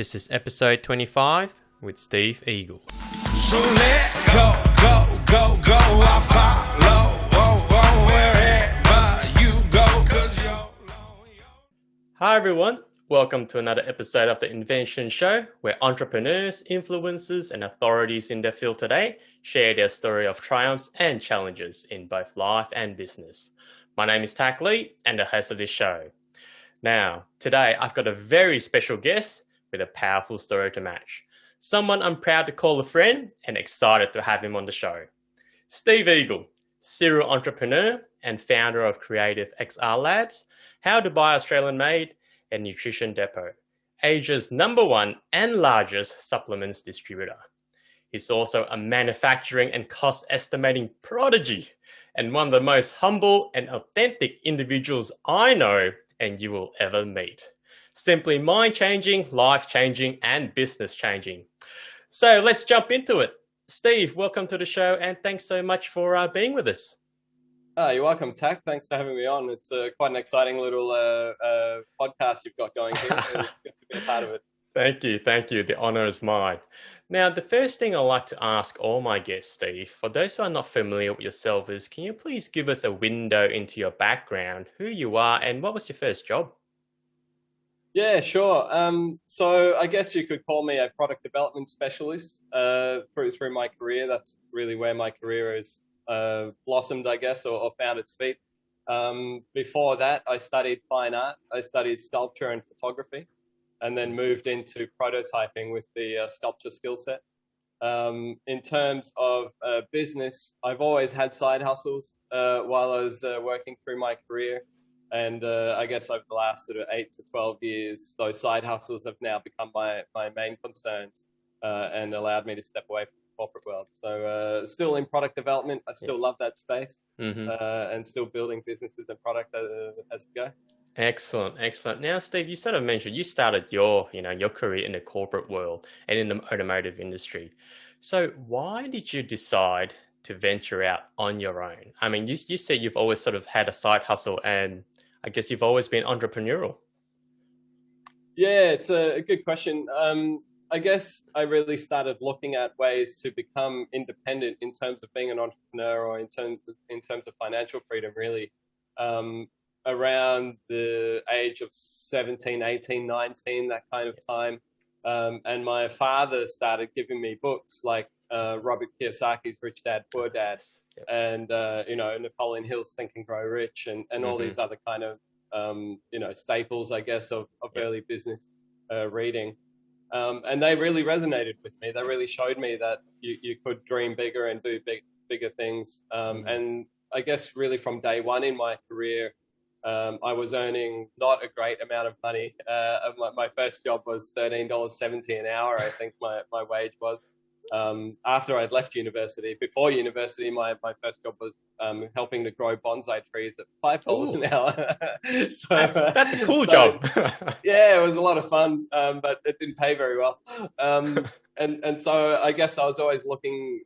This is episode 25 with Steve Eagle. So let's go, I'll follow, wherever you go, 'cause Hi everyone, welcome to another episode of the Inventions show, where entrepreneurs, influencers, and authorities in their field today share their story of triumphs and challenges in both life and business. My name is Tacklee, and the host of this show. Now, today I've got a very special guest with a powerful story to match. Someone I'm proud to call a friend and excited to have him on the show. Steve Eagle, serial entrepreneur and founder of Creative XR Labs, How to Buy Australian Made, and Nutrition Depot, Asia's #1 and largest supplements distributor. He's also a manufacturing and cost estimating prodigy and one of the most humble and authentic individuals I know and you will ever meet. Simply mind-changing, life-changing, and business-changing. So let's jump into it. Steve, welcome to the show, and thanks so much for being with us. You're welcome, Tack. Thanks for having me on. It's quite an exciting little podcast you've got going here. It's good to be a part of it. Thank you. The honor is mine. Now, the first thing I like to ask all my guests, Steve, for those who are not familiar with yourself, is can you please give us a window into your background, who you are, and what was your first job? Yeah, sure. So I guess you could call me a product development specialist through my career. That's really where my career has blossomed, I guess, or found its feet. Before that, I studied fine art. I studied sculpture and photography, and then moved into prototyping with the sculpture skill set. In terms of business, I've always had side hustles while I was working through my career. And I guess over the last sort of 8 to 12 years, those side hustles have now become my main concerns and allowed me to step away from the corporate world. So still in product development, I still love that space and still building businesses and product as we go. Excellent. Now, Steve, you sort of mentioned you started your career in the corporate world and in the automotive industry. So why did you decide to venture out on your own? I mean, you said you've always sort of had a side hustle, and I guess you've always been entrepreneurial. Yeah, it's a good question. I guess I really started looking at ways to become independent in terms of being an entrepreneur, or in terms of financial freedom, really, around the age of 17, 18, 19, that kind of time. And my father started giving me books like Robert Kiyosaki's Rich Dad, Poor Dad, and Napoleon Hill's Think and Grow Rich, and all these other kind of staples, I guess, of early business reading. And they really resonated with me. They really showed me that you could dream bigger and do bigger things. And I guess really from day one in my career, I was earning not a great amount of money. My first job was $13.70 an hour, I think my wage was. After I'd left university. Before university, my first job was helping to grow bonsai trees at $5 an hour. So that's a cool job. Yeah, it was a lot of fun, but it didn't pay very well. And so I guess I was always looking,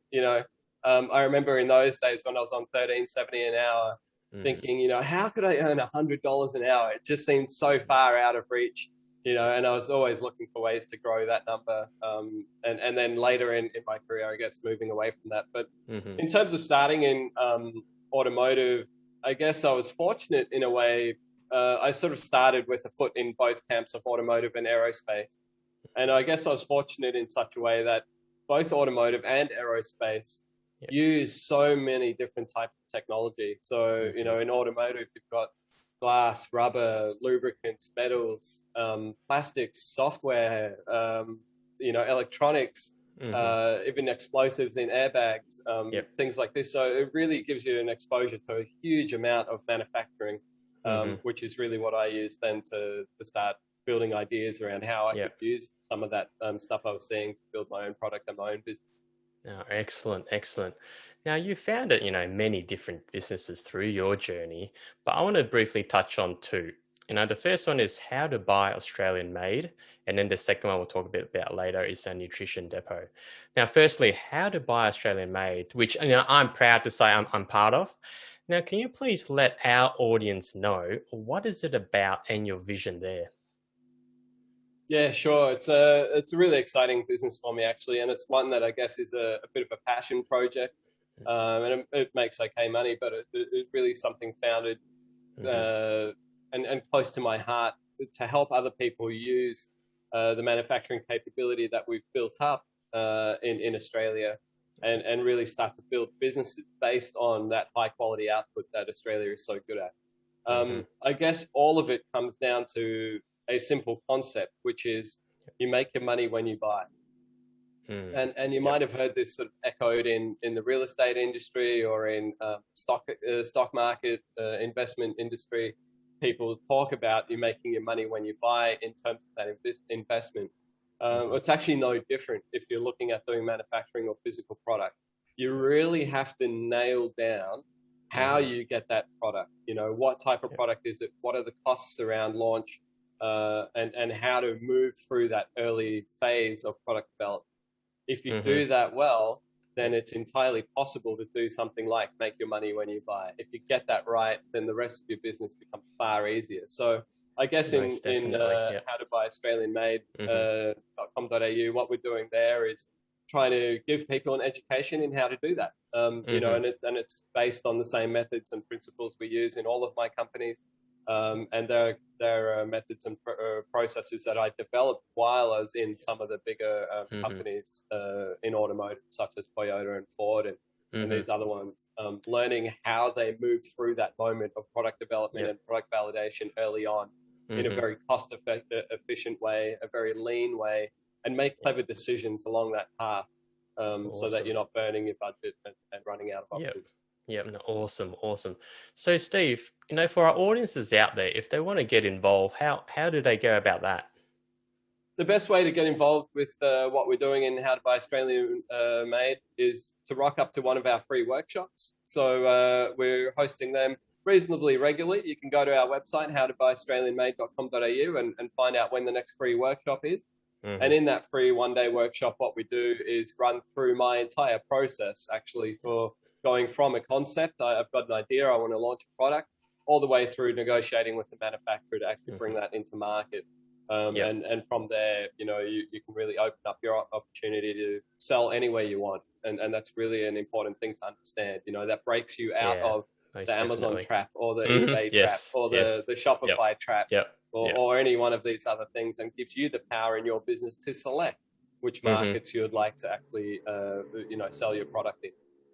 I remember in those days when I was on $13.70 an hour, thinking, how could I earn $100 an hour? It just seemed so far out of reach. And I was always looking for ways to grow that number. And then later in my career, I guess, moving away from that. But in terms of starting in automotive, I guess I was fortunate in a way. I sort of started with a foot in both camps of automotive and aerospace. And I guess I was fortunate in such a way that both automotive and aerospace use so many different types of technology. So, in automotive, you've got glass, rubber, lubricants, metals, plastics, software, electronics, even explosives in airbags, things like this. So it really gives you an exposure to a huge amount of manufacturing, which is really what I use then to start building ideas around how I could use some of that stuff I was seeing to build my own product and my own business. Oh, excellent. Now, you founded, many different businesses through your journey, but I want to briefly touch on two. The first one is How to Buy Australian Made, and then the second one we'll talk a bit about later is Nutrition Depot. Now, firstly, How to Buy Australian Made, which I'm proud to say I'm part of. Now, can you please let our audience know what is it about and your vision there? Yeah, sure. It's a really exciting business for me actually, and it's one that I guess is a bit of a passion project, and it makes okay money, but it really is something founded Mm-hmm. uh, and close to my heart to help other people use the manufacturing capability that we've built up in Australia, and really start to build businesses based on that high quality output that Australia is so good at. Mm-hmm. I guess all of it comes down to a simple concept, which is you make your money when you buy. Mm. And you Yep. might have heard this sort of echoed in the real estate industry or in stock market investment industry. People talk about you making your money when you buy in terms of that investment. Mm-hmm. It's actually no different if you're looking at doing manufacturing or physical product. You really have to nail down how Mm-hmm. you get that product. You know, what type of Yep. product is it? What are the costs around launch? And how to move through that early phase of product development. If you Mm-hmm. do that well, then it's entirely possible to do something like make your money when you buy. If you get that right, then the rest of your business becomes far easier. So I guess Most in definitely. Yep. how to buy Australian made Mm-hmm. .com.au, what we're doing there is trying to give people an education in how to do that. You know, Mm-hmm. and it's based on the same methods and principles we use in all of my companies. And there are methods and processes that I developed while I was in some of the bigger Mm-hmm. companies in automotive, such as Toyota and Ford and Mm-hmm. these other ones. Learning how they move through that moment of product development Yep. and product validation early on in a Mm-hmm. very efficient way, a very lean way, and make Yep. clever decisions along that path so that Awesome. you're not burning your budget and running out of Yep. options. Yep. No, awesome. Awesome. So, Steve, for our audiences out there, if they want to get involved, how do they go about that? The best way to get involved with what we're doing in How to Buy Australian Made is to rock up to one of our free workshops. So we're hosting them reasonably regularly. You can go to our website, howtobuyaustralianmade.com.au, and find out when the next free workshop is. Mm-hmm. And in that free one-day workshop, what we do is run through my entire process, actually, for going from a concept, I've got an idea, I want to launch a product, all the way through negotiating with the manufacturer to actually bring Mm-hmm. that into market. Yep. And from there, you can really open up your opportunity to sell any way you want. And that's really an important thing to understand. That breaks you out Yeah. of Most the Amazon definitely. trap or the Mm-hmm. eBay trap Yes. or Yes. the Yep. Shopify trap Yep. Yep. or any one of these other things, and gives you the power in your business to select which Mm-hmm. markets you would like to actually, sell your product in.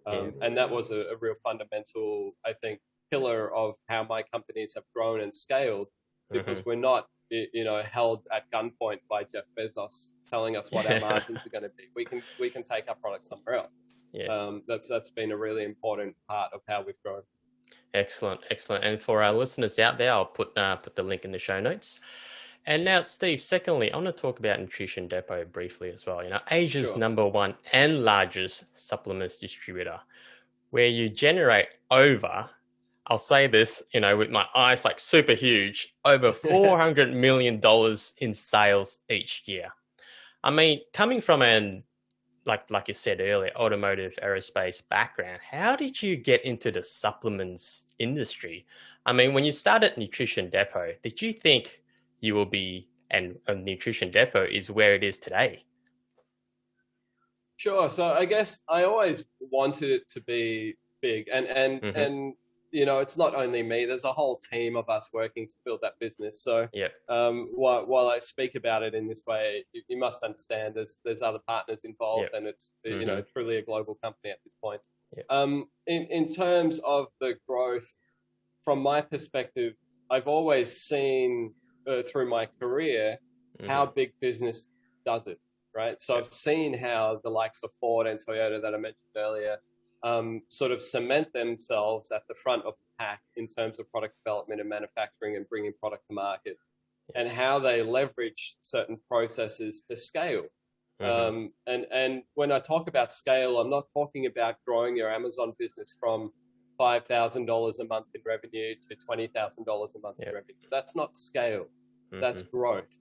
Yeah. And that was a real fundamental, I think, pillar of how my companies have grown and scaled, Mm-hmm. because we're not, held at gunpoint by Jeff Bezos telling us what our margins are going to be. We can take our product somewhere else. Yes. That's been a really important part of how we've grown. Excellent, excellent. And for our listeners out there, I'll put the link in the show notes. And now, Steve, secondly, I want to talk about Nutrition Depot briefly as well. Asia's Sure. #1 and largest supplements distributor, where you generate over, I'll say this, with my eyes like super huge, over $400 million in sales each year. I mean, coming from an like you said earlier, automotive aerospace background, how did you get into the supplements industry? I mean, when you started Nutrition Depot, did you think you will be, and a Nutrition Depot is where it is today? Sure. So I guess I always wanted it to be big, and it's not only me. There's a whole team of us working to build that business. So Yep. while I speak about it in this way, you must understand there's other partners involved, Yep. and it's truly a global company at this point. Yep. In terms of the growth, from my perspective, I've always seen through my career how big business does it. Right. So I've seen how the likes of Ford and Toyota that I mentioned earlier sort of cement themselves at the front of the pack in terms of product development and manufacturing and bringing product to market, and how they leverage certain processes to scale. And when I talk about scale, I'm not talking about growing your Amazon business from $5,000 a month in revenue to $20,000 a month in revenue. That's not scale. That's growth.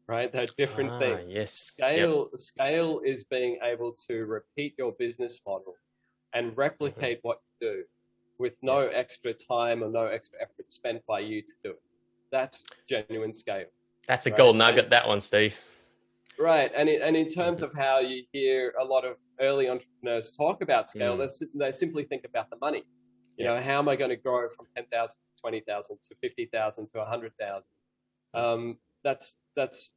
Right? They're different things. Yes. Scale is being able to repeat your business model and replicate what you do with no extra time or no extra effort spent by you to do it. That's genuine scale. That's a right? gold nugget, that one, Steve. Right, and in terms of how you hear a lot of early entrepreneurs talk about scale, they simply think about the money. You know, how am I going to grow from 10,000 to 20,000 to 50,000 to 100,000? That's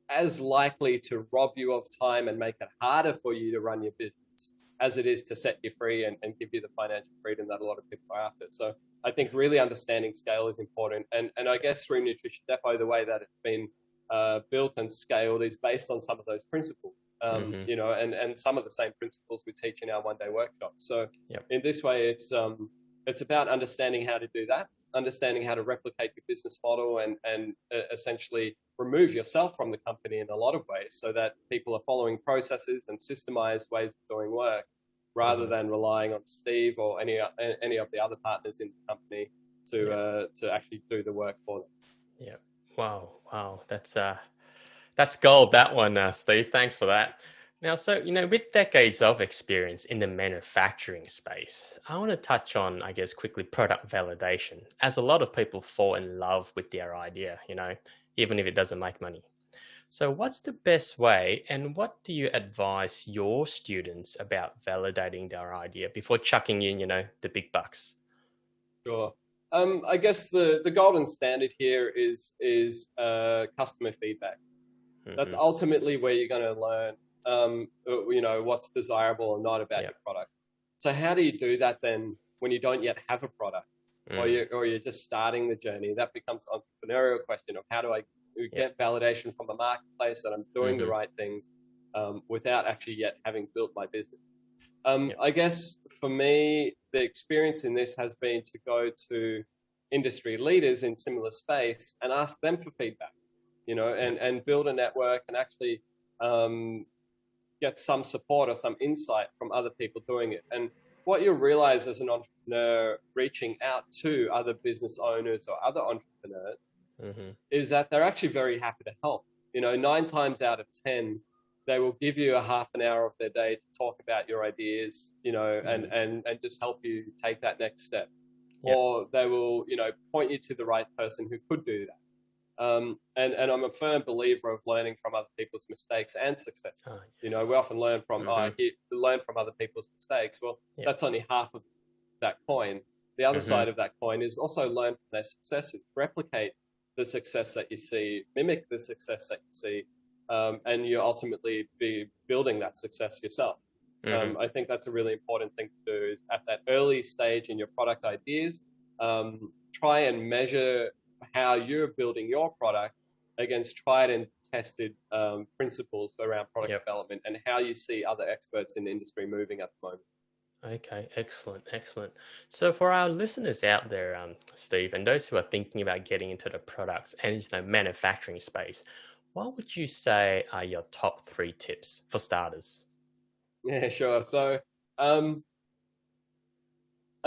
as likely to rob you of time and make it harder for you to run your business as it is to set you free and give you the financial freedom that a lot of people are after. So I think really understanding scale is important. And I guess through Nutrition Depot, the way that it's been built and scaled is based on some of those principles, you know, and some of the same principles we teach in our one-day workshop. So in this way, it's about understanding how to do that, understanding how to replicate your business model and essentially remove yourself from the company in a lot of ways so that people are following processes and systemized ways of doing work rather than relying on Steve or any of the other partners in the company to actually do the work for them. Yeah. Wow. That's gold, that one, Steve. Thanks for that. Now, so, you know, with decades of experience in the manufacturing space, I want to touch on, I guess, quickly product validation, as a lot of people fall in love with their idea, you know, even if it doesn't make money. So what's the best way, and what do you advise your students about validating their idea before chucking in, you know, the big bucks? Sure. I guess the golden standard here is customer feedback. That's ultimately where you're going to learn, you know, what's desirable or not about your product. So how do you do that then when you don't yet have a product or you're just starting the journey? That becomes an entrepreneurial question of how do I get validation from the marketplace that I'm doing the right things without actually yet having built my business. I guess for me, the experience in this has been to go to industry leaders in similar space and ask them for feedback, you know, and build a network and actually get some support or some insight from other people doing it. And what you'll realize as an entrepreneur reaching out to other business owners or other entrepreneurs is that they're actually very happy to help. You know, 9 times out of 10, they will give you a half an hour of their day to talk about your ideas, you know, and just help you take that next step. Or they will, you know, point you to the right person who could do that. And I'm a firm believer of learning from other people's mistakes and success. You know, we often learn from learn from other people's mistakes. Well, that's only half of that coin. The other side of that coin is also learn from their successes, replicate the success that you see, mimic the success that you see, and you ultimately be building that success yourself. I think that's a really important thing to do is at that early stage in your product ideas, try and measure how you're building your product against tried and tested principles around product development and how you see other experts in the industry moving at the moment. Okay, excellent. So for our listeners out there, Steve, and those who are thinking about getting into the products and manufacturing space, what would you say are your top 3 tips for starters? Yeah, sure. So I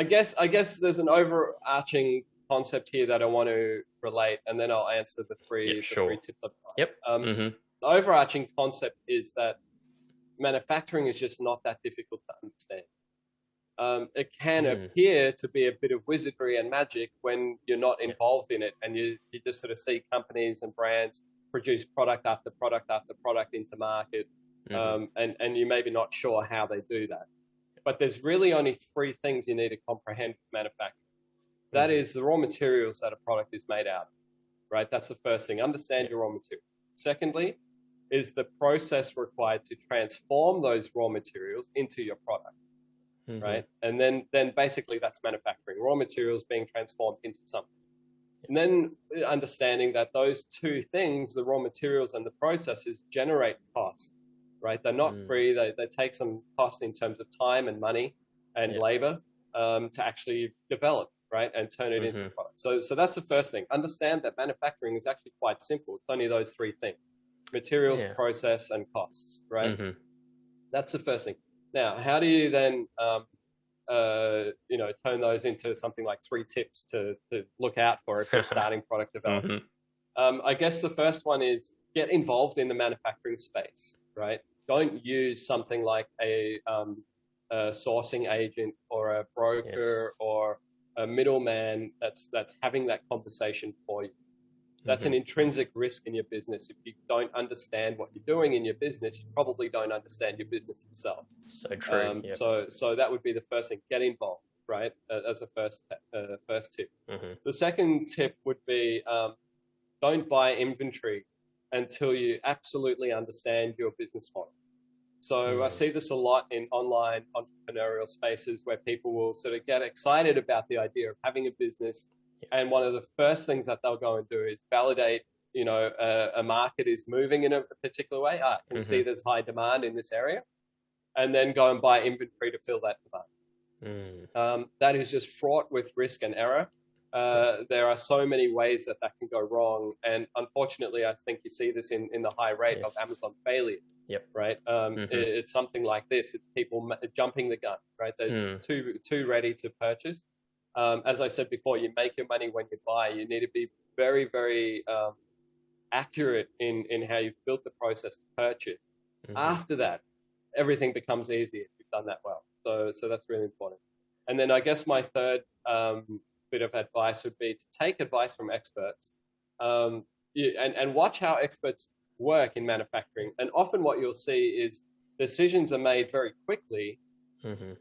guess there's an overarching concept here that I want to relate, and then I'll answer the three tips I've got. The overarching concept is that manufacturing is just not that difficult to understand. It can appear to be a bit of wizardry and magic when you're not involved in it, and you just sort of see companies and brands produce product after product after product into market, and you may be not sure how they do that. But there's really only 3 things you need to comprehend with manufacturing. That is the raw materials that a product is made out of, right? That's the first thing. Understand your raw materials. Secondly, is the process required to transform those raw materials into your product, right? And then basically that's manufacturing, raw materials being transformed into something. And then understanding that those 2 things, the raw materials and the processes, generate cost, right? They're not free. They take some cost in terms of time and money and labor to actually develop, right? And turn it into a product. So that's the first thing. Understand that manufacturing is actually quite simple. It's only those 3 things: materials, process, and costs, right? That's the first thing. Now, how do you then, turn those into something like 3 tips to look out for if you're starting product development? I guess the first one is get involved in the manufacturing space, right? Don't use something like a sourcing agent or a broker or a middleman that's having that conversation for you. That's an intrinsic risk in your business. If you don't understand what you're doing in your business, you probably don't understand your business itself. So true. So that would be the first thing. Get involved, right? As a first tip. The second tip would be don't buy inventory until you absolutely understand your business model. So I see this a lot in online entrepreneurial spaces where people will sort of get excited about the idea of having a business. And one of the first things that they'll go and do is validate, a market is moving in a particular way. I can see there's high demand in this area. And then go and buy inventory to fill that demand. That is just fraught with risk and error. There are so many ways that can go wrong. And unfortunately, I think you see this in the high rate of Amazon failure. Right. It's something like this. It's people jumping the gun, right? They're too ready to purchase. As I said before, you make your money when you buy. You need to be very, very accurate in how you've built the process to purchase. After that, everything becomes easy if you've done that well. So that's really important. And then I guess my third bit of advice would be to take advice from experts and watch how experts work in manufacturing. And often what you'll see is decisions are made very quickly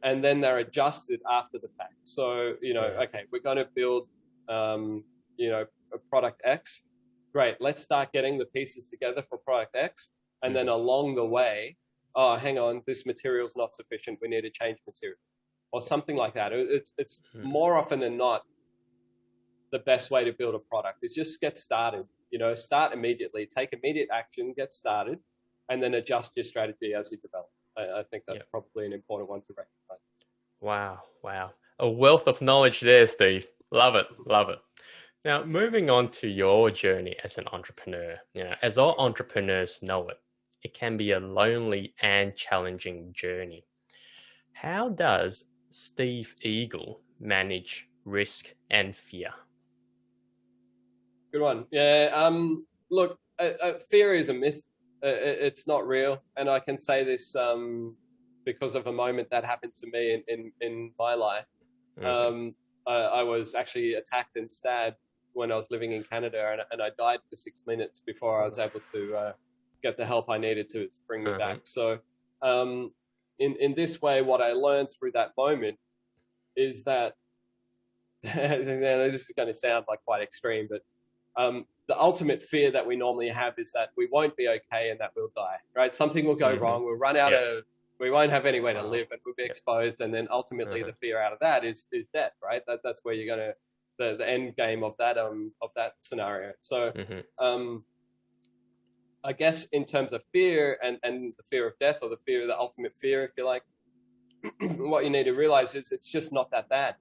and then they're adjusted after the fact. So, okay, we're going to build, a product X. Great. Let's start getting the pieces together for product X. And then along the way, oh, hang on, this material's not sufficient. We need to change material or something like that. It's more often than not the best way to build a product is just get started. Start immediately, take immediate action, get started, and then adjust your strategy as you develop. I think that's probably an important one to recognize. Wow. A wealth of knowledge there, Steve. Love it. Now, moving on to your journey as an entrepreneur. As all entrepreneurs know it can be a lonely and challenging journey. How does Steve Eagle manage risk and fear? Good one. Yeah. Look, fear is a myth. It's not real. And I can say this because of a moment that happened to me in my life. I was actually attacked and stabbed when I was living in Canada, and I died for 6 minutes before I was able to get the help I needed to bring me back. So in this way, what I learned through that moment is that, this is going to sound like quite extreme, but the ultimate fear that we normally have is that we won't be okay and that we'll die, right? Something will go wrong. We'll run out of, we won't have anywhere to live and we'll be exposed. And then ultimately the fear out of that is death, right? That's where you're going to, the end game of that scenario. So, I guess in terms of fear and the fear of death or the ultimate fear, if you like, what you need to realize is it's just not that bad.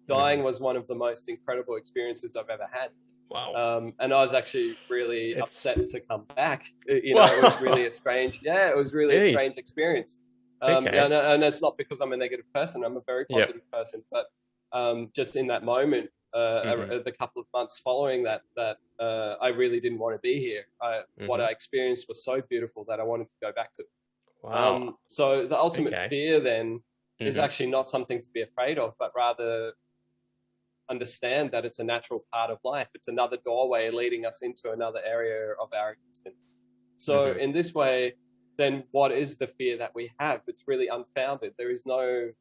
Dying was one of the most incredible experiences I've ever had. Wow. And I was actually really upset to come back. It was really a strange experience. And it's not because I'm a negative person. I'm a very positive person. But just in that moment, the couple of months following that, I really didn't want to be here. What I experienced was so beautiful that I wanted to go back to. Wow. So the ultimate fear then is actually not something to be afraid of, but rather understand that it's a natural part of life. It's another doorway leading us into another area of our existence. So in this way, then what is the fear that we have? It's really unfounded. There is no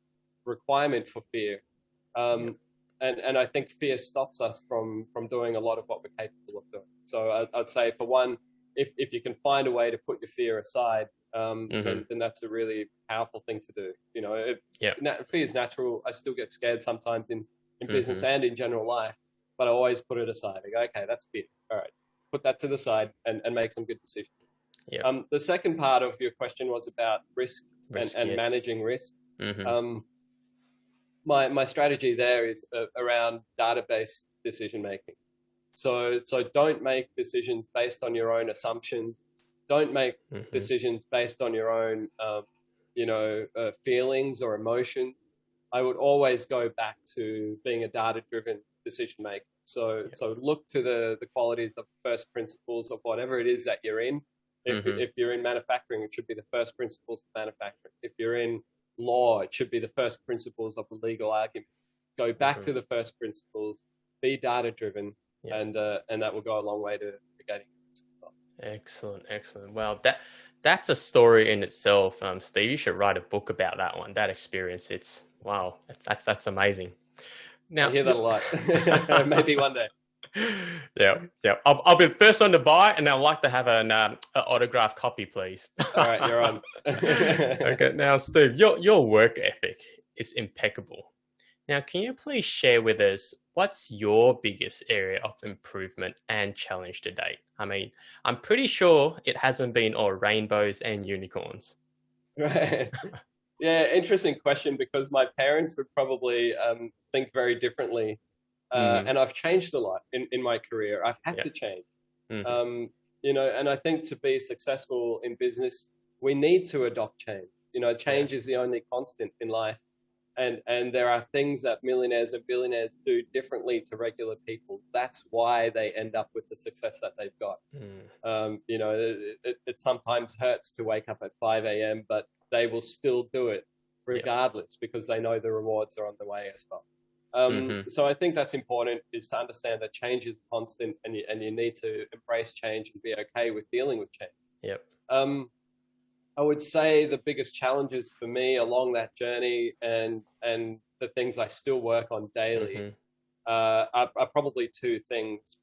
requirement for fear. And I think fear stops us from doing a lot of what we're capable of doing. So I'd say, for one, if you can find a way to put your fear aside, then that's a really powerful thing to do. Fear is natural. I still get scared sometimes in business and in general life, but I always put it aside. I go, okay, that's fear. All right, put that to the side and make some good decisions. The second part of your question was about risk and managing risk. My strategy there is around database decision making. So don't make decisions based on your own assumptions. Don't make decisions based on your own feelings or emotions. I would always go back to being a data-driven decision maker. So look to the qualities of first principles of whatever it is that you're in. If you're in manufacturing, it should be the first principles of manufacturing. If you're in law, it should be the first principles of a legal argument. Go back to the first principles, be data-driven, and that will go a long way to getting it. Excellent, excellent. Well, that's a story in itself. Steve, you should write a book about that one. That experience. It's wow. That's amazing. Now I hear that a lot. Maybe one day. Yeah. I'll be the first one to buy, and I'd like to have an autographed copy, please. All right, you're on. Okay, now Steve, your work ethic is impeccable. Now, can you please share with us what's your biggest area of improvement and challenge to date? I mean, I'm pretty sure it hasn't been all rainbows and unicorns. Right. Yeah, interesting question, because my parents would probably think very differently. And I've changed a lot in my career. I've had to change. And I think to be successful in business, we need to adopt change. Change is the only constant in life. And there are things that millionaires and billionaires do differently to regular people. That's why they end up with the success that they've got. It sometimes hurts to wake up at 5 a.m., but they will still do it regardless, because they know the rewards are on the way as well. So I think that's important, is to understand that change is constant, and you need to embrace change and be okay with dealing with change. I would say the biggest challenges for me along that journey, and the things I still work on daily, are probably two things.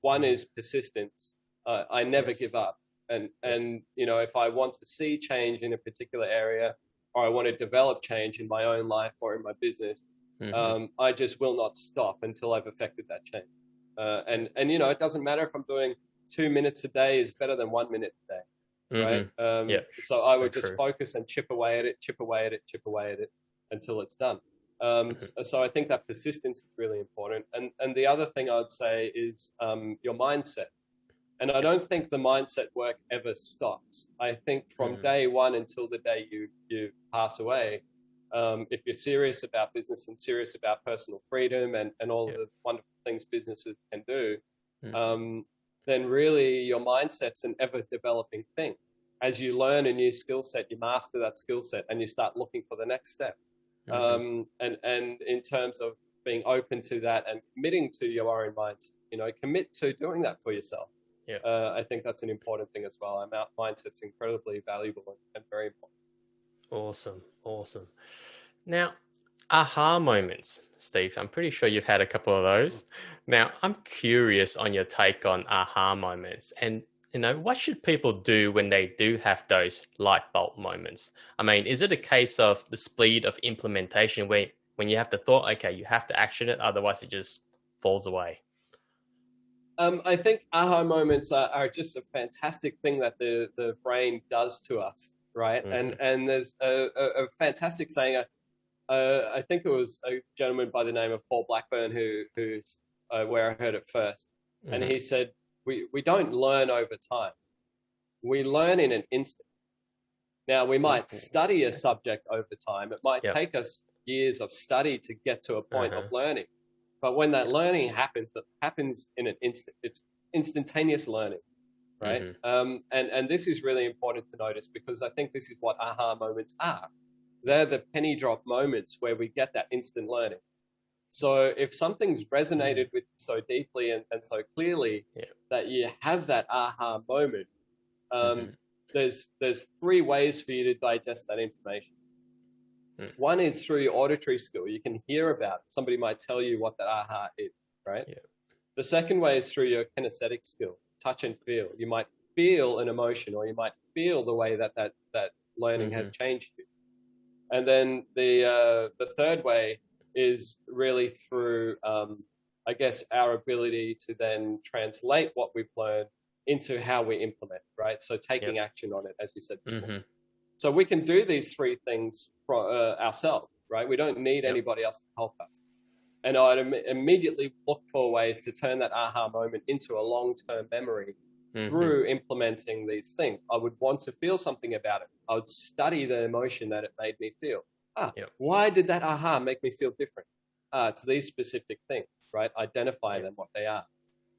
One is persistence. I never give up. And if I want to see change in a particular area, or I want to develop change in my own life or in my business, I just will not stop until I've affected that change. And it doesn't matter if I'm doing 2 minutes a day is better than 1 minute a day. Right. So I would just focus and chip away at it until it's done. So I think that persistence is really important. And the other thing I would say is your mindset. And I don't think the mindset work ever stops. I think from day one until the day you pass away, if you're serious about business and serious about personal freedom and all the wonderful things businesses can do, then really your mindset's an ever-developing thing. As you learn a new skill set, you master that skill set, and you start looking for the next step. And in terms of being open to that and committing to your own mindset, commit to doing that for yourself. I think that's an important thing as well. Mindset's incredibly valuable and very important. Awesome. Now, aha moments, Steve. I'm pretty sure you've had a couple of those. Now, I'm curious on your take on aha moments, and what should people do when they do have those light bulb moments? I mean, is it a case of the speed of implementation where when you have the thought, okay, you have to action it, otherwise it just falls away? I think aha moments are just a fantastic thing that the brain does to us, right? And there's a fantastic saying. I think it was a gentleman by the name of Paul Blackburn who's where I heard it first, and he said, "We don't learn over time; we learn in an instant." Now, we might study a subject over time. It might take us years of study to get to a point of learning. But when that learning happens, it happens in an instant. It's instantaneous learning, right? And this is really important to notice, because I think this is what aha moments are. They're the penny drop moments where we get that instant learning. So if something's resonated with you so deeply and so clearly that you have that aha moment, there's three ways for you to digest that information. One is through your auditory skill. You can hear about it. Somebody might tell you what that aha is, right? The second way is through your kinesthetic skill, touch and feel. You might feel an emotion, or you might feel the way that learning has changed you. And then the third way is really through, I guess, our ability to then translate what we've learned into how we implement, right? So taking action on it, as you said before. So we can do these three things ourselves, right? We don't need anybody else to help us. And I'd immediately look for ways to turn that aha moment into a long-term memory through implementing these things. I would want to feel something about it. I would study the emotion that it made me feel. Why did that aha make me feel different? It's these specific things, right? Identify them, what they are.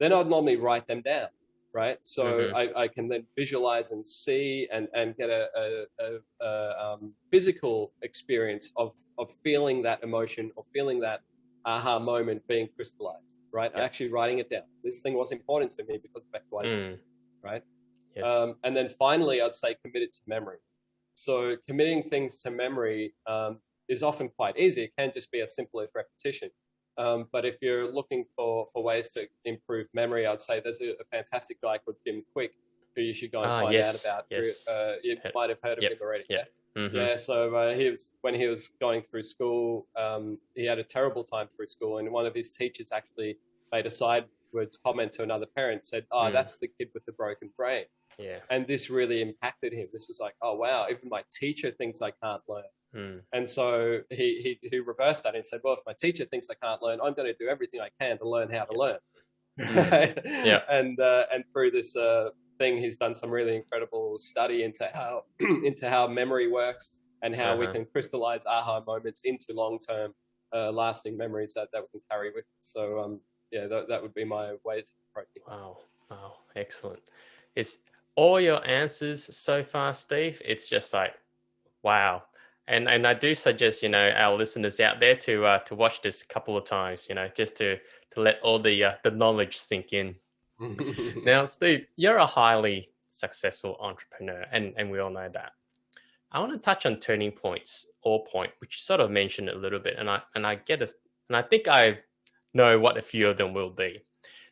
Then I'd normally write them down, right? So I can then visualize and see and get a physical experience of feeling that emotion or feeling that aha moment being crystallized, right? Actually writing it down. This thing was important to me because of X, Y, Z, right? Yes. And then finally, I'd say commit it to memory. So committing things to memory is often quite easy. It can just be as simple as repetition. But if you're looking for ways to improve memory, I'd say there's a fantastic guy called Jim Quick who you should go and find out about. Yes. You might have heard of him already. Yeah. Mm-hmm. Yeah, so when he was going through school, he had a terrible time through school, and one of his teachers actually made a sideways comment to another parent, said, "Oh, that's the kid with the broken brain." Yeah. And this really impacted him. This was like, "Oh wow, even my teacher thinks I can't learn." And so he reversed that and said, "Well, if my teacher thinks I can't learn, I'm going to do everything I can to learn how to learn." Yeah. And through this thing, he's done some really incredible study into how memory works and how we can crystallize aha moments into long-term lasting memories that we can carry with us. So that would be my ways of approaching. Wow, excellent. It's all your answers so far, Steve. It's just like, wow. And I do suggest, our listeners out there to watch this a couple of times, just to let all the knowledge sink in. Now, Steve, you're a highly successful entrepreneur, and we all know that. I want to touch on turning points or point, which you sort of mentioned a little bit, and I think I know what a few of them will be.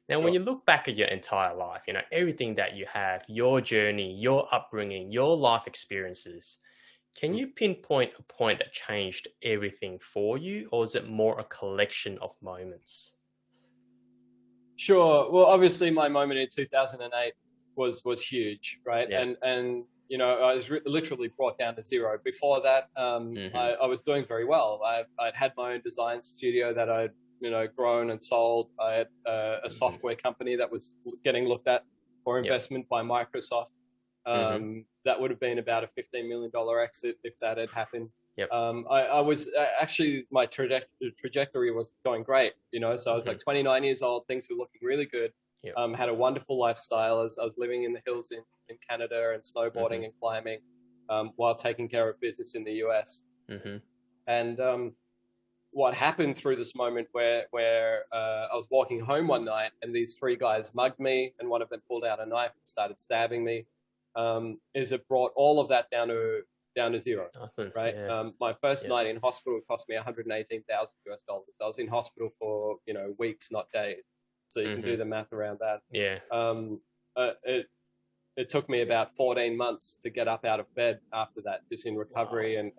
Now, when you look back at your entire life, everything that you have, your journey, your upbringing, your life experiences, can you pinpoint a point that changed everything for you, or is it more a collection of moments? Sure. Well, obviously, my moment in 2008 was huge, right? Yeah. And I was literally brought down to zero. Before that, I was doing very well. I'd had my own design studio that I'd grown and sold. I had a software company that was getting looked at for investment by Microsoft. That would have been about a $15 million exit if that had happened. Yep. I was actually, my trajectory was going great, so I was like 29 years old, things were looking really good. Yep. Had a wonderful lifestyle as I was living in the hills in Canada and snowboarding and climbing while taking care of business in the US. And what happened through this moment where I was walking home one night and these three guys mugged me and one of them pulled out a knife and started stabbing me, is it brought all of that down to zero, right? Yeah. My first night in hospital cost me $118,000 US. I was in hospital for weeks, not days. So you can do the math around that. Yeah. It took me about 14 months to get up out of bed after that, just in recovery and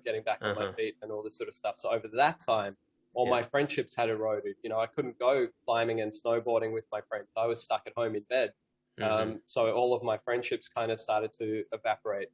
getting back on my feet and all this sort of stuff. So over that time, all my friendships had eroded. I couldn't go climbing and snowboarding with my friends. I was stuck at home in bed. So all of my friendships kind of started to evaporate.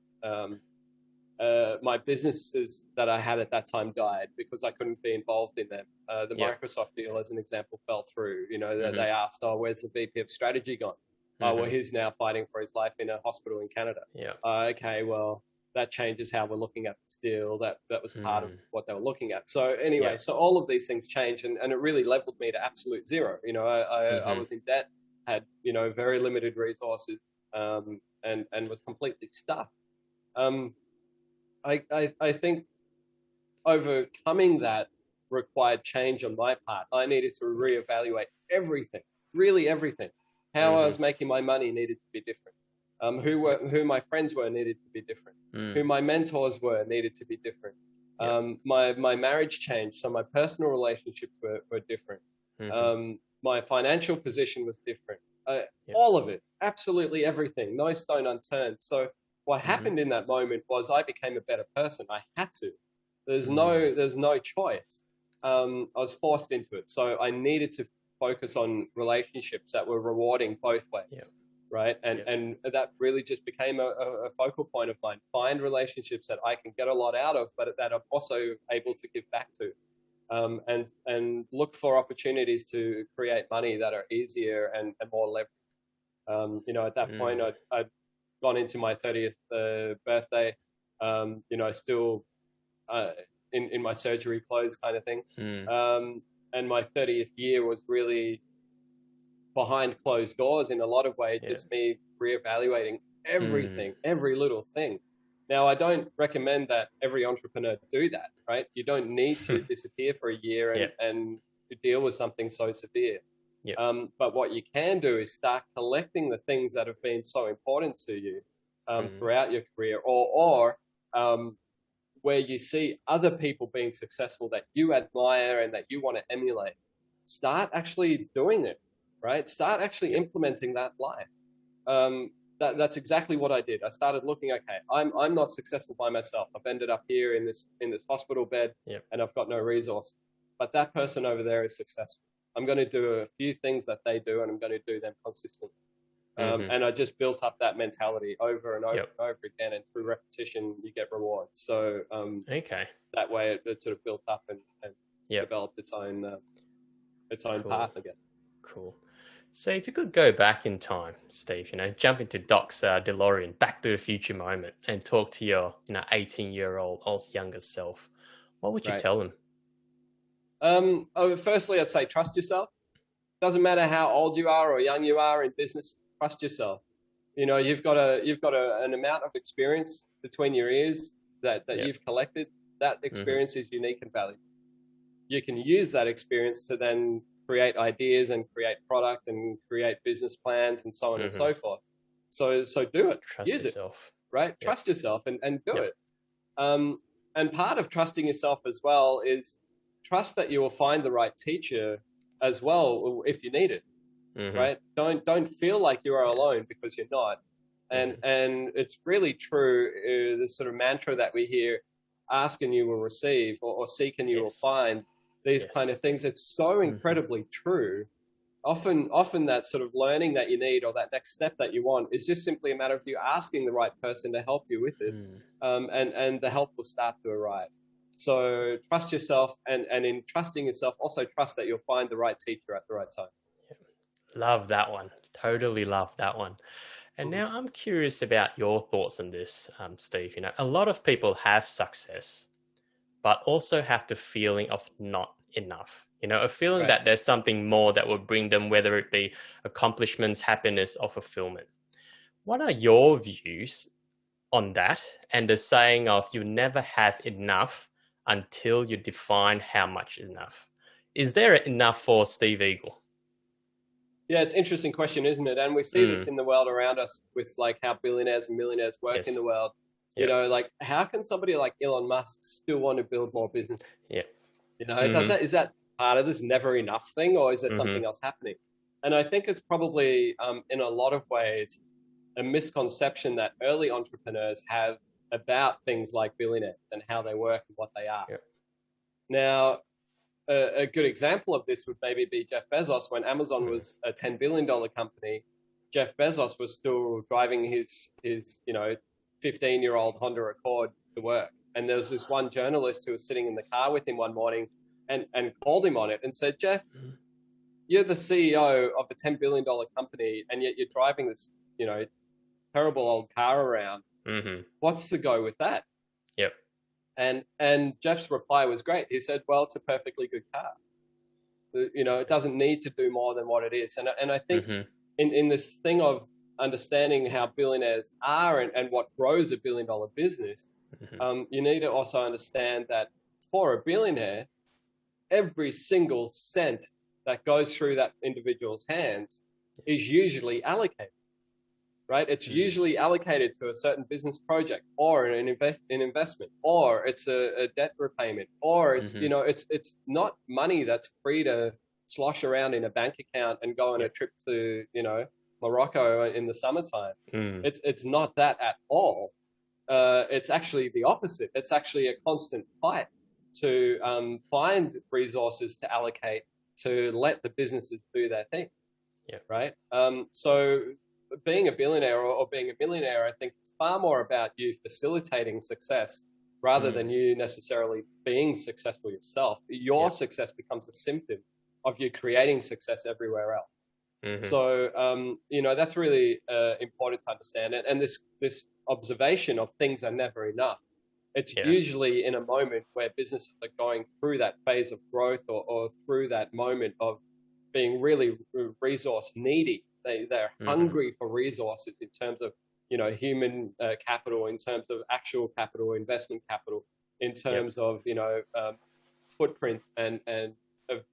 My businesses that I had at that time died because I couldn't be involved in them. The Microsoft deal, as an example, fell through. They asked, "Oh, where's the VP of strategy gone?" Well, he's now fighting for his life in a hospital in Canada. Okay, well, that changes how we're looking at this deal. That was part of what they were looking at. So anyway, so all of these things changed, and it really leveled me to absolute zero. I was in debt, had very limited resources, and was completely stuck. I think overcoming that required change on my part. I needed to reevaluate everything, really everything. How I was making my money needed to be different. Who my friends were needed to be different. Who my mentors were needed to be different. My marriage changed, so my personal relationships were different. My financial position was different. All of it, absolutely everything, no stone unturned. So what happened in that moment was I became a better person. I had to. There's no choice. I was forced into it. So I needed to focus on relationships that were rewarding both ways, right? And that really just became a focal point of mine. Find relationships that I can get a lot out of, but that I'm also able to give back to. And look for opportunities to create money that are easier and more leverage. At that point, I'd gone into my 30th birthday, still in my surgery clothes kind of thing. And my 30th year was really behind closed doors in a lot of ways, just me reevaluating everything, every little thing. Now, I don't recommend that every entrepreneur do that, right? You don't need to disappear for a year and deal with something so severe. Yep. But what you can do is start collecting the things that have been so important to you throughout your career, or where you see other people being successful that you admire and that you want to emulate. Start actually doing it, right? Start actually implementing that life. That's exactly what I did. I started looking, okay, I'm not successful by myself. I've ended up here in this hospital bed, and I've got no resource. But that person over there is successful. I'm going to do a few things that they do, and I'm going to do them consistently. And I just built up that mentality over and over and over again, and through repetition, you get rewards. So that way, it sort of built up and developed its own path, I guess. Cool. So if you could go back in time, Steve, jump into Doc's DeLorean, Back to the Future moment, and talk to your 18-year-old or younger self, what would you tell them? Firstly, I'd say trust yourself. Doesn't matter how old you are or young you are in business, trust yourself. You've got an amount of experience between your ears that you've collected. That experience is unique and valuable. You can use that experience to then create ideas and create product and create business plans and so on and so forth. So do it. Use yourself. Right? Trust yourself and do it. And part of trusting yourself as well is trust that you will find the right teacher as well if you need it. Right? Don't feel like you are alone, because you're not. And it's really true, this sort of mantra that we hear, ask and you will receive, or seek and you will find. These kind of things. It's so incredibly true. Often that sort of learning that you need, or that next step that you want, is just simply a matter of you asking the right person to help you with it. And the help will start to arrive. So trust yourself, and in trusting yourself, also trust that you'll find the right teacher at the right time. Love that one. Totally love that one. And now I'm curious about your thoughts on this, Steve. A lot of people have success, but also have the feeling of not enough, a feeling that there's something more that will bring them, whether it be accomplishments, happiness, or fulfillment. What are your views on that, and the saying of you never have enough until you define how much is enough? Is there enough for Steve Eagle? Yeah, it's an interesting question, isn't it? And we see this in the world around us with like how billionaires and millionaires work in the world. Like how can somebody like Elon Musk still want to build more business? Is that part of this never enough thing, or is there something else happening? And I think it's probably in a lot of ways a misconception that early entrepreneurs have about things like billionaires and how they work and what they are. Now, a good example of this would maybe be Jeff Bezos. When Amazon was a $10 billion company, Jeff Bezos was still driving his 15-year-old Honda Accord to work. And there was this one journalist who was sitting in the car with him one morning and called him on it and said, Jeff, you're the CEO of a $10 billion company, and yet you're driving this, terrible old car around. What's the go with that? And Jeff's reply was great. He said, well, it's a perfectly good car. It doesn't need to do more than what it is. And I think in this thing of understanding how billionaires are and what grows a $1 billion business, you need to also understand that for a billionaire, every single cent that goes through that individual's hands is usually allocated, right? It's usually allocated to a certain business project, or an investment, or it's a debt repayment, or it's, it's not money that's free to slosh around in a bank account and go on a trip to, Morocco in the summertime. It's not that at all. It's actually the opposite. It's actually a constant fight to find resources to allocate to let the businesses do their thing. Right. So being a billionaire or being a millionaire, I think it's far more about you facilitating success rather than you necessarily being successful yourself. Your success becomes a symptom of you creating success everywhere else. So, that's really important to understand. And this observation of things are never enough. It's usually in a moment where businesses are going through that phase of growth or through that moment of being really resource needy. They're hungry for resources in terms of, human capital, in terms of actual capital, investment capital, in terms of, footprint and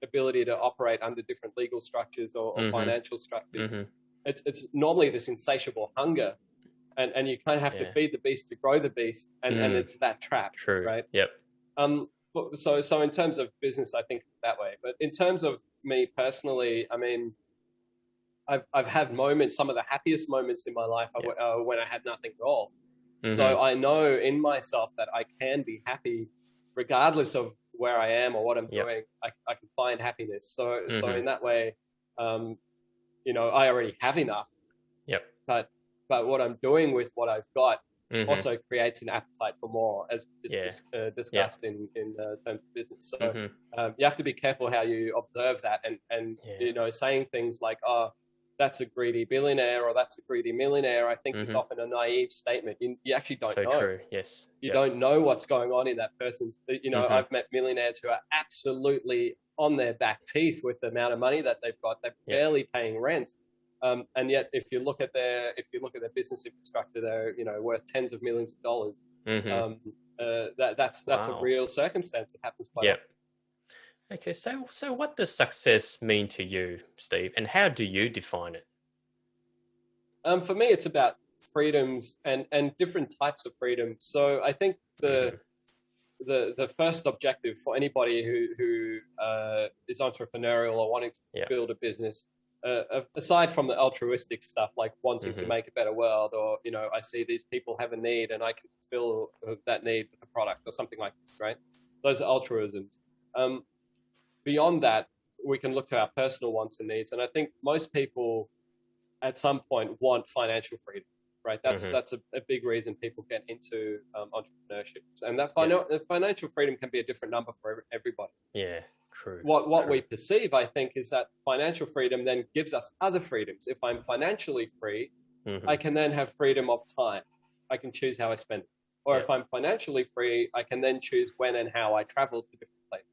ability to operate under different legal structures or financial structures. It's normally this insatiable hunger, and you kind of have to feed the beast to grow the beast, and it's that trap. True. Right? Yep. So in terms of business, I think that way. But in terms of me personally, I mean, I've had moments, some of the happiest moments in my life when I had nothing at all. So I know in myself that I can be happy regardless of where I am or what I'm doing. I can find happiness. So in that way, you know, I already have enough. Yep. But what I'm doing with what I've got also creates an appetite for more, as discussed in terms of business. So you have to be careful how you observe that, and you know, saying things like, "Oh, that's a greedy billionaire," or "That's a greedy millionaire," I think is often a naive statement. You actually don't know. True. Yes. You don't know what's going on in that person's. You know, I've met millionaires who are absolutely on their back teeth with the amount of money that they've got. They're barely paying rent. And yet, if you look at their business infrastructure, they're, you know, worth tens of millions of dollars. That's a real circumstance that happens quite often. Okay, so what does success mean to you, Steve, and how do you define it? For me, it's about freedoms and different types of freedom. So I think the first objective for anybody who is entrepreneurial or wanting to build a business, aside from the altruistic stuff like wanting to make a better world, or, you know, I see these people have a need and I can fulfill that need with a product or something like this, right? Those are altruisms. Beyond that, we can look to our personal wants and needs. And I think most people at some point want financial freedom, right? That's a big reason people get into entrepreneurship. And that financial freedom can be a different number for everybody. Yeah, true. What we perceive, I think, is that financial freedom then gives us other freedoms. If I'm financially free, I can then have freedom of time. I can choose how I spend it. Or if I'm financially free, I can then choose when and how I travel to different places.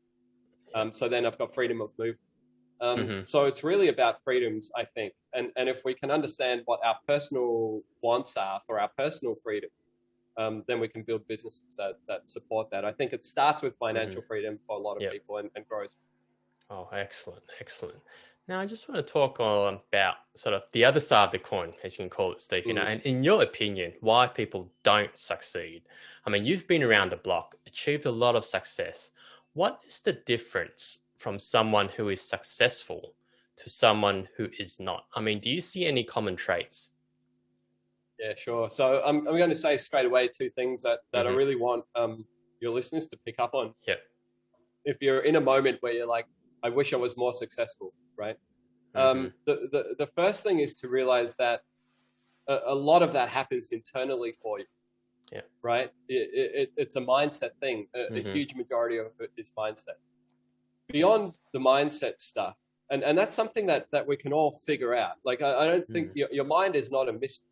So then I've got freedom of movement. So it's really about freedoms, I think. And if we can understand what our personal wants are for our personal freedom, then we can build businesses that support that. I think it starts with financial freedom for a lot of people and grows. Oh, excellent. Now, I just want to talk about sort of the other side of the coin, as you can call it, Steve, you know, and in your opinion, why people don't succeed. I mean, you've been around the block, achieved a lot of success. What is the difference from someone who is successful to someone who is not? I mean, do you see any common traits? Yeah, sure. So I'm going to say straight away two things that I really want your listeners to pick up on. Yeah. If you're in a moment where you're like, I wish I was more successful, right? The first thing is to realize that a lot of that happens internally for you. Yeah. Right. It's a mindset thing. A huge majority of it is mindset. Beyond the mindset stuff, and that's something that we can all figure out. Like I don't think your mind is not a mystery,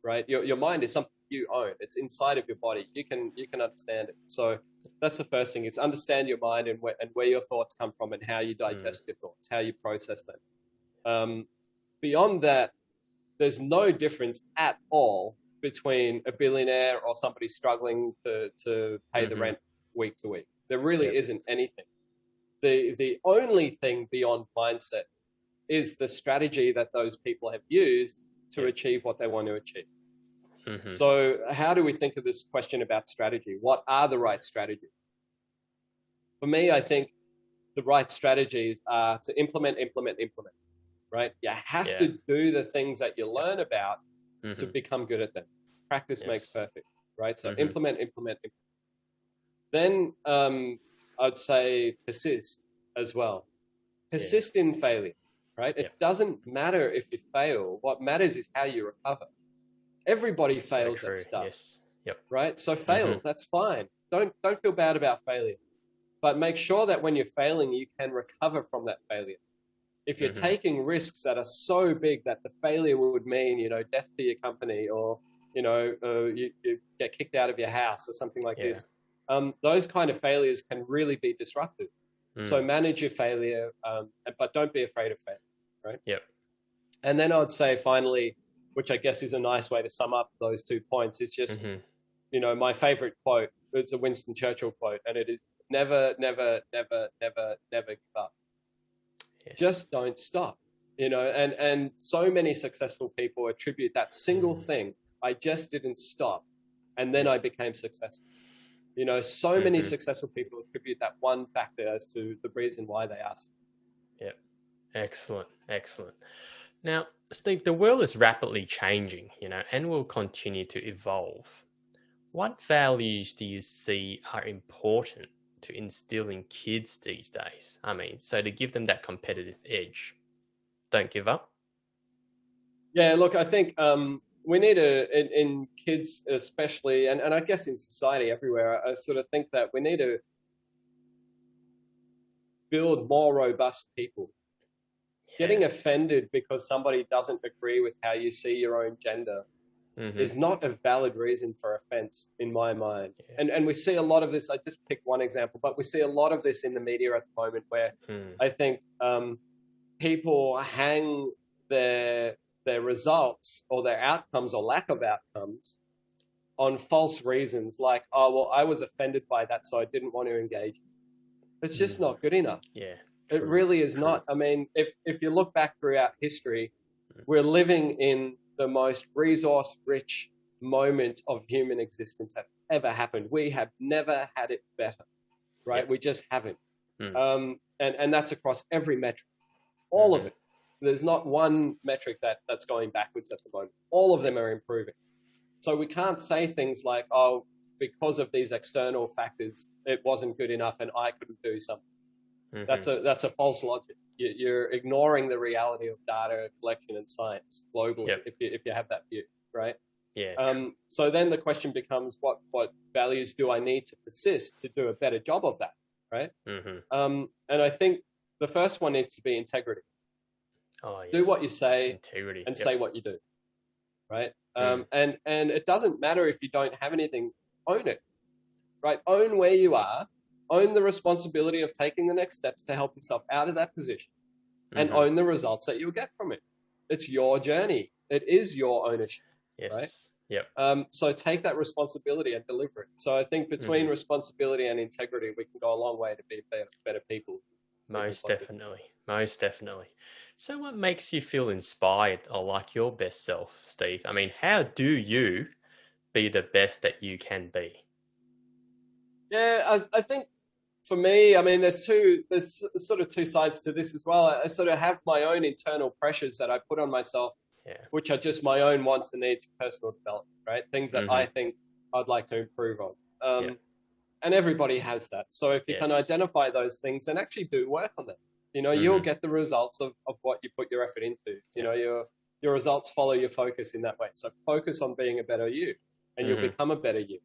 right? Your mind is something you own. It's inside of your body. You can understand it. So that's the first thing. Is understand your mind and where your thoughts come from and how you digest your thoughts, how you process them. Beyond that, there's no difference at all between a billionaire or somebody struggling to pay the rent week to week. There really isn't anything. The only thing beyond mindset is the strategy that those people have used to achieve what they want to achieve. So how do we think of this question about strategy? What are the right strategies? For me, I think the right strategies are to implement, right? You have to do the things that you learn about to become good at them. Practice makes perfect, right? So implement. Then I'd say persist as well. Persist in failure, right? It doesn't matter if you fail. What matters is how you recover. Everybody fails at stuff, right? So fail, that's fine. Don't feel bad about failure. But make sure that when you're failing, you can recover from that failure. If you're taking risks that are so big that the failure would mean, you know, death to your company, or, you know, you get kicked out of your house or something like this, those kind of failures can really be disruptive. So manage your failure, but don't be afraid of failure, right? Yep. And then I would say finally, which I guess is a nice way to sum up those 2 points, it's just, you know, my favorite quote, it's a Winston Churchill quote, and it is never, never, never, never, never give up. Just don't stop, and so many successful people attribute that single thing. I just didn't stop, and then I became successful. So many successful people attribute that one factor as to the reason why they are. Yeah. Excellent. Now, Steve, the world is rapidly changing, and will continue to evolve. What values do you see are important to instill in kids these days? So to give them that competitive edge. Don't give up. Yeah, look, I think we need in kids especially, and I guess in society everywhere, I sort of think that we need to build more robust people. Yeah. Getting offended because somebody doesn't agree with how you see your own gender is not a valid reason for offense in my mind. Yeah. And we see a lot of this. I just picked one example, but we see a lot of this in the media at the moment where I think people hang their results or their outcomes or lack of outcomes on false reasons, like, oh, well, I was offended by that, so I didn't want to engage. It's just not good enough. Yeah, it really is not. I mean, if you look back throughout history, we're living in the most resource-rich moment of human existence that's ever happened. We have never had it better, right? We just haven't. And that's across every metric, all of it. There's not one metric that's going backwards at the moment. All of them are improving. So we can't say things like, oh, because of these external factors, it wasn't good enough and I couldn't do something. That's a false logic. You're ignoring the reality of data collection and science globally if you have that view, right? Yeah. So then the question becomes, what values do I need to persist to do a better job of that, right? And I think the first one needs to be integrity. Oh, yes. Do what you say Integrity. and say what you do, right? And it doesn't matter if you don't have anything, own it, right? Own where you are, own the responsibility of taking the next steps to help yourself out of that position, and own the results that you'll get from it. It's your journey. It is your ownership, right? Yep. So take that responsibility and deliver it. So I think between responsibility and integrity, we can go a long way to be better people. Most definitely. So what makes you feel inspired or like your best self, Steve? I mean, how do you be the best that you can be? Yeah, I think for me, I mean, there's sort of two sides to this as well. I sort of have my own internal pressures that I put on myself, which are just my own wants and needs for personal development, right? Things that I think I'd like to improve on. And everybody has that. So if you can identify those things and actually do work on them, you'll get the results of what you put your effort into. Your results follow your focus in that way. So focus on being a better you, and you'll become a better you.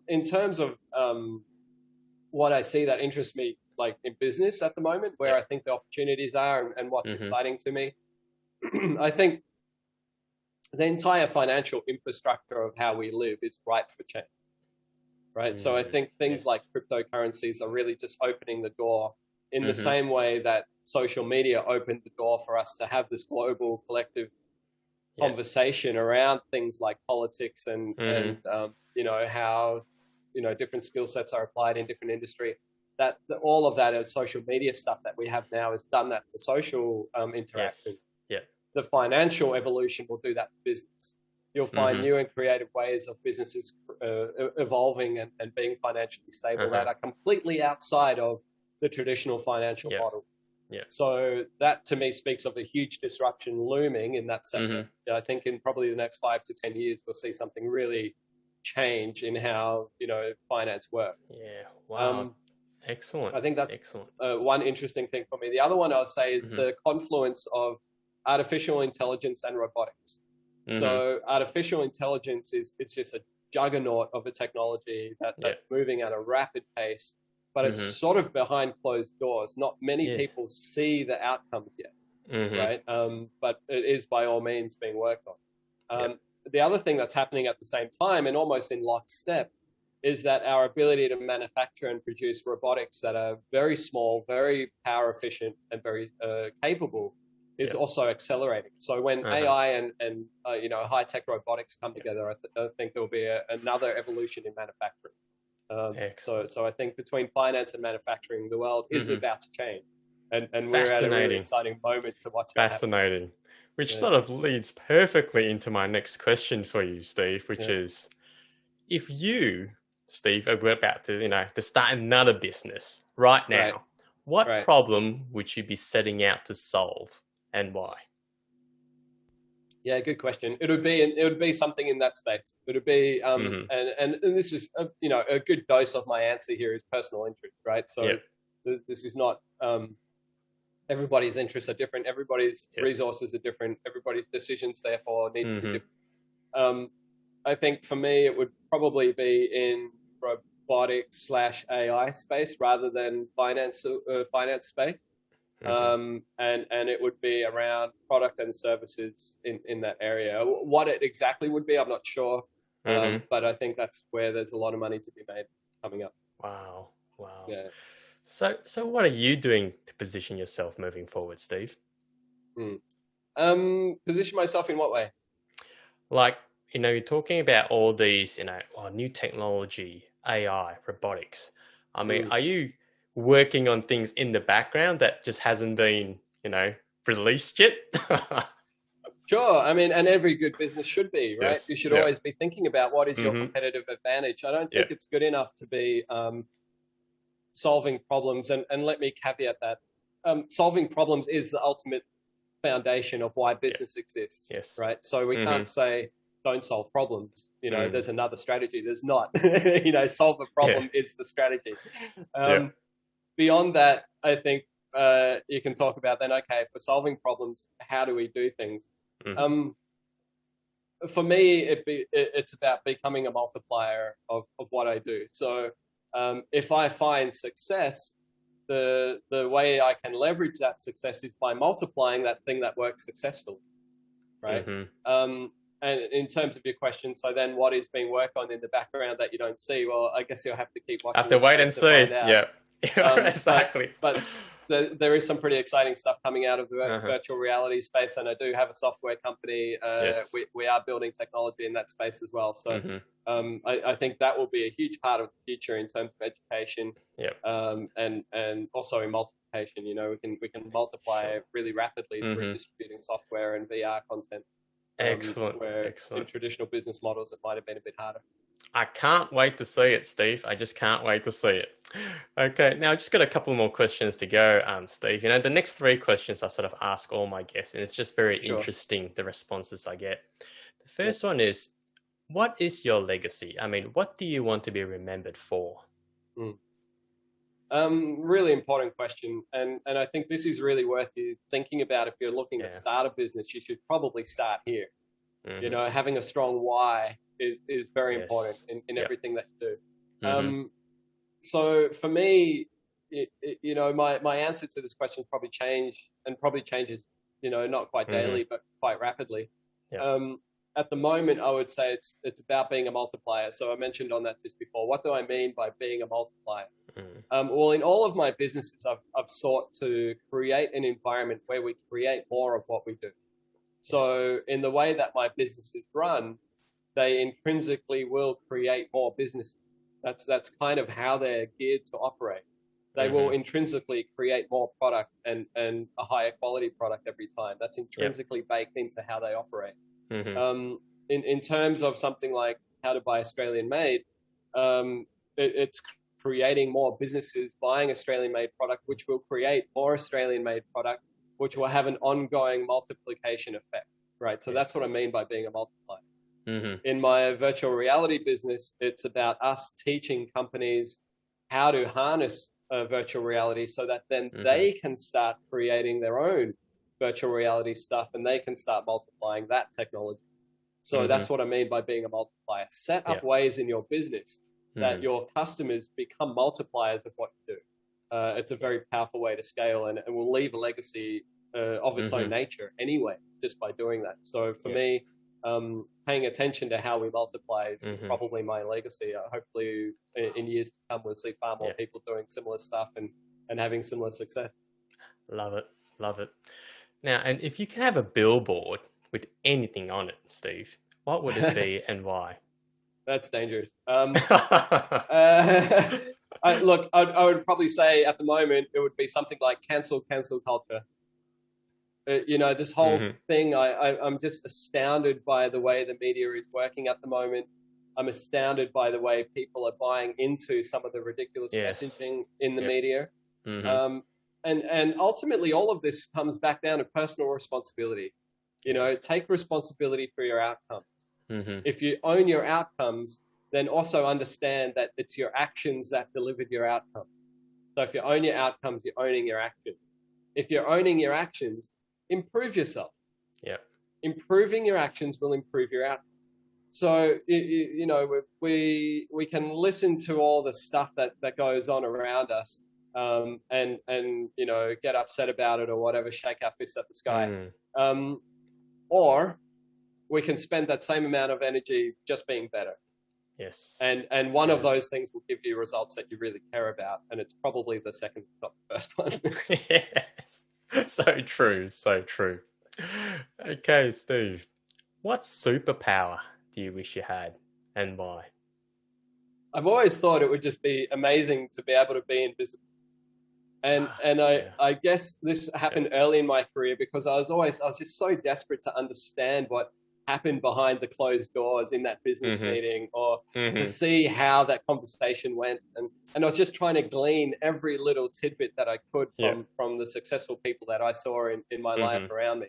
In terms of what I see that interests me, like in business at the moment, where I think the opportunities are and what's exciting to me, I think the entire financial infrastructure of how we live is ripe for change. Right. So I think things like cryptocurrencies are really just opening the door in the same way that social media opened the door for us to have this global collective conversation around things like politics and how, different skill sets are applied in different industry. All of that as social media stuff that we have now has done that for social interaction. Yes. The financial evolution will do that for business. You'll find new and creative ways of businesses evolving and being financially stable that are completely outside of the traditional financial model. Yeah. So that to me speaks of a huge disruption looming in that sector. I think in probably the next 5 to 10 years, we'll see something really change in how, finance works. Yeah. Wow. Excellent. I think that's excellent. One interesting thing for me. The other one I'll say is the confluence of artificial intelligence and robotics. So artificial intelligence is just a juggernaut of a technology that's moving at a rapid pace, but it's sort of behind closed doors. Not many people see the outcomes yet, right? But it is by all means being worked on. The other thing that's happening at the same time and almost in lockstep is that our ability to manufacture and produce robotics that are very small, very power efficient, and very capable is also accelerating. So when AI and high-tech robotics come together, I think there will be another evolution in manufacturing. So I think between finance and manufacturing, the world is about to change. and we're at a really Fascinating. exciting moment to watch that happen. Fascinating. Which Yeah. sort of leads perfectly into my next question for you, Steve, which Yeah. is, if you, Steve, are about to, to start another business right now, Right. what Right. problem would you be setting out to solve and why? Yeah, good question. It would be something in that space. It would be and this is a good dose of my answer here is personal interest, right? So Yep. this is not everybody's interests are different, everybody's Yes. resources are different, everybody's decisions therefore need to be different. I think for me it would probably be in robotics / AI space rather than finance space. And it would be around product and services in that area. What it exactly would be, I'm not sure, but I think that's where there's a lot of money to be made coming up. Wow. Yeah. So what are you doing to position yourself moving forward, Steve? Position myself in what way? Like, you're talking about all these, new technology, AI, robotics. I mean, are you working on things in the background that just hasn't been, released yet? Sure. I mean, and every good business should be, right? Yes. You should always be thinking about what is your competitive advantage. I don't think it's good enough to be solving problems. And let me caveat that. Solving problems is the ultimate foundation of why business exists, right? So we can't say, don't solve problems. There's another strategy. There's not. Solve a problem is the strategy. Beyond that, I think you can talk about then, okay, for solving problems, how do we do things? For me, it's about becoming a multiplier of what I do. So if I find success, the way I can leverage that success is by multiplying that thing that works successfully, right? And in terms of your question, so then what is being worked on in the background that you don't see? Well, I guess you'll have to keep watching. Have to wait and see. Yeah, exactly. But there is some pretty exciting stuff coming out of the virtual reality space, and I do have a software company. We are building technology in that space as well. So I think that will be a huge part of the future in terms of education, and also in multiplication. We can multiply really rapidly through distributing software and VR content. Excellent. Where in traditional business models, it might have been a bit harder. I can't wait to see it, Steve. I just can't wait to see it. Okay, now I just got a couple more questions to go, Steve. The next 3 questions I sort of ask all my guests, and it's just very interesting, the responses I get. The first one is, what is your legacy? I mean, what do you want to be remembered for? Really important question. And I think this is really worth you thinking about. If you're looking to start a business, you should probably start here. Having a strong why is very important in everything that you do. So for me, my answer to this question probably changes, not quite daily, but quite rapidly. At the moment, I would say it's about being a multiplier. So I mentioned on that just before. What do I mean by being a multiplier? Well, in all of my businesses, I've sought to create an environment where we create more of what we do. So in the way that my businesses run, they intrinsically will create more businesses. That's kind of how they're geared to operate. They will intrinsically create more product and a higher quality product every time. That's intrinsically baked into how they operate. In terms of something like how to buy Australian made, it's creating more businesses buying Australian made product, which will create more Australian made product, which will have an ongoing multiplication effect, right? So that's what I mean by being a multiplier. In my virtual reality business, it's about us teaching companies how to harness virtual reality so that then they can start creating their own virtual reality stuff and they can start multiplying that technology. So that's what I mean by being a multiplier. Set up ways in your business that your customers become multipliers of what you do. It's a very powerful way to scale, and it will leave a legacy of its own nature anyway, just by doing that. So for me, paying attention to how we multiply is probably my legacy. Hopefully in years to come, we'll see far more people doing similar stuff and having similar success. Love it. Now, and if you could have a billboard with anything on it, Steve, what would it be and why? That's dangerous. I would probably say at the moment it would be something like cancel culture. This whole thing, I'm just astounded by the way the media is working at the moment. I'm astounded by the way people are buying into some of the ridiculous messaging in the media. And ultimately, all of this comes back down to personal responsibility. Take responsibility for your outcomes. If you own your outcomes, then also understand that it's your actions that delivered your outcomes. So if you own your outcomes, you're owning your actions. If you're owning your actions, improve yourself. Yeah. Improving your actions will improve your outcomes. So, we can listen to all the stuff that goes on around us, and get upset about it or whatever, shake our fists at the sky. Or we can spend that same amount of energy just being better. Yes. And one of those things will give you results that you really care about. And it's probably the second, not the first one. Yes. So true. So true. Okay, Steve, what superpower do you wish you had and why? I've always thought it would just be amazing to be able to be invisible. And I guess this happened early in my career because I was just so desperate to understand what happened behind the closed doors in that business meeting, or to see how that conversation went. And I was just trying to glean every little tidbit that I could from the successful people that I saw in my life around me.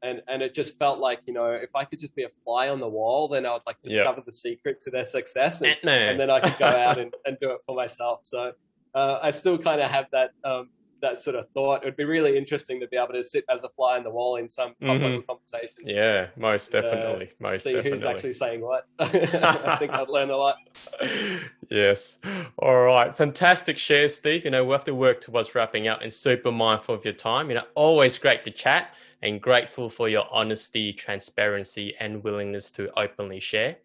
And it just felt like, if I could just be a fly on the wall, then I would discover the secret to their success, and then I could go out and do it for myself. So I still kind of have that sort of thought. It would be really interesting to be able to sit as a fly on the wall in some top-level conversation. Yeah, most definitely. See who's actually saying what. I think I'd learn a lot. Yes. All right. Fantastic share, Steve. We'll have to work towards wrapping up and super mindful of your time. Always great to chat and grateful for your honesty, transparency, and willingness to openly share.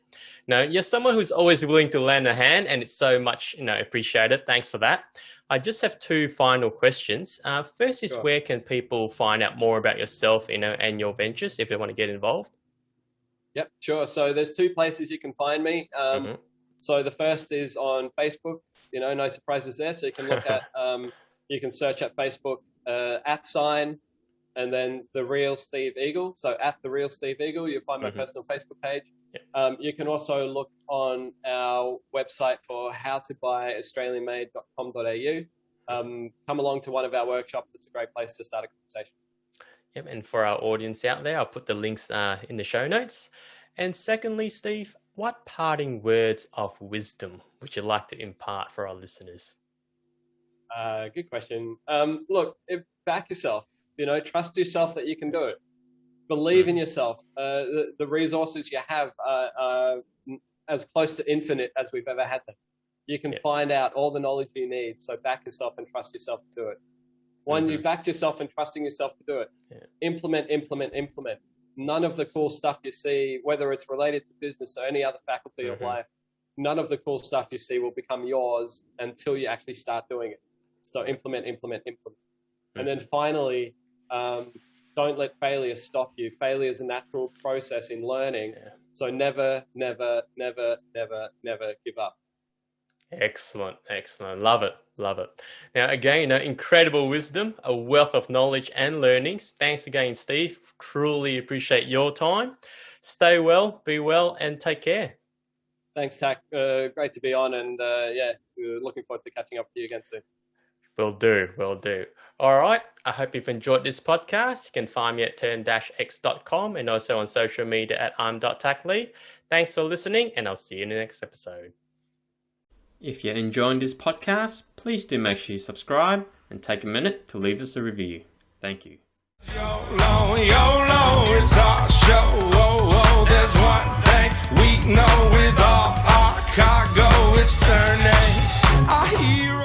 Now, you're someone who's always willing to lend a hand, and it's so much, appreciated. Thanks for that. I just have two final questions. First is, where can people find out more about yourself, and your ventures if they want to get involved? Yep, sure. So there's two places you can find me. So the first is on Facebook. No surprises there. So you can look at, you can search at Facebook @ and then The Real Steve Eagle. So at The Real Steve Eagle, you'll find my personal Facebook page. Yep. You can also look on our website for howtobuy.australianmade.com.au. Come along to one of our workshops. It's a great place to start a conversation. Yep, and for our audience out there, I'll put the links in the show notes. And secondly, Steve, what parting words of wisdom would you like to impart for our listeners? Good question. Look, back yourself. Trust yourself that you can do it. Believe in yourself. The resources you have are as close to infinite as we've ever had them. You can find out all the knowledge you need. So back yourself and trust yourself to do it. When you backed yourself and trusting yourself to do it, implement. None of the cool stuff you see, whether it's related to business or any other faculty of life, none of the cool stuff you see will become yours until you actually start doing it. So implement. And then finally, don't let failure stop you. Failure is a natural process in learning. So never give up. Excellent. Love it. Now, again, incredible wisdom, a wealth of knowledge and learnings. Thanks again, Steve. Truly appreciate your time. Stay well, be well, and take care. Thanks, Tack. Great to be on, and looking forward to catching up with you again soon. Will do. All right. I hope you've enjoyed this podcast. You can find me at turn-x.com and also on social media at iam.tacklee. Thanks for listening, and I'll see you in the next episode. If you're enjoying this podcast, please do make sure you subscribe and take a minute to leave us a review. Thank you. YOLO, it's our show. There's one thing we know with all our cargo. It's Turn X, our hero.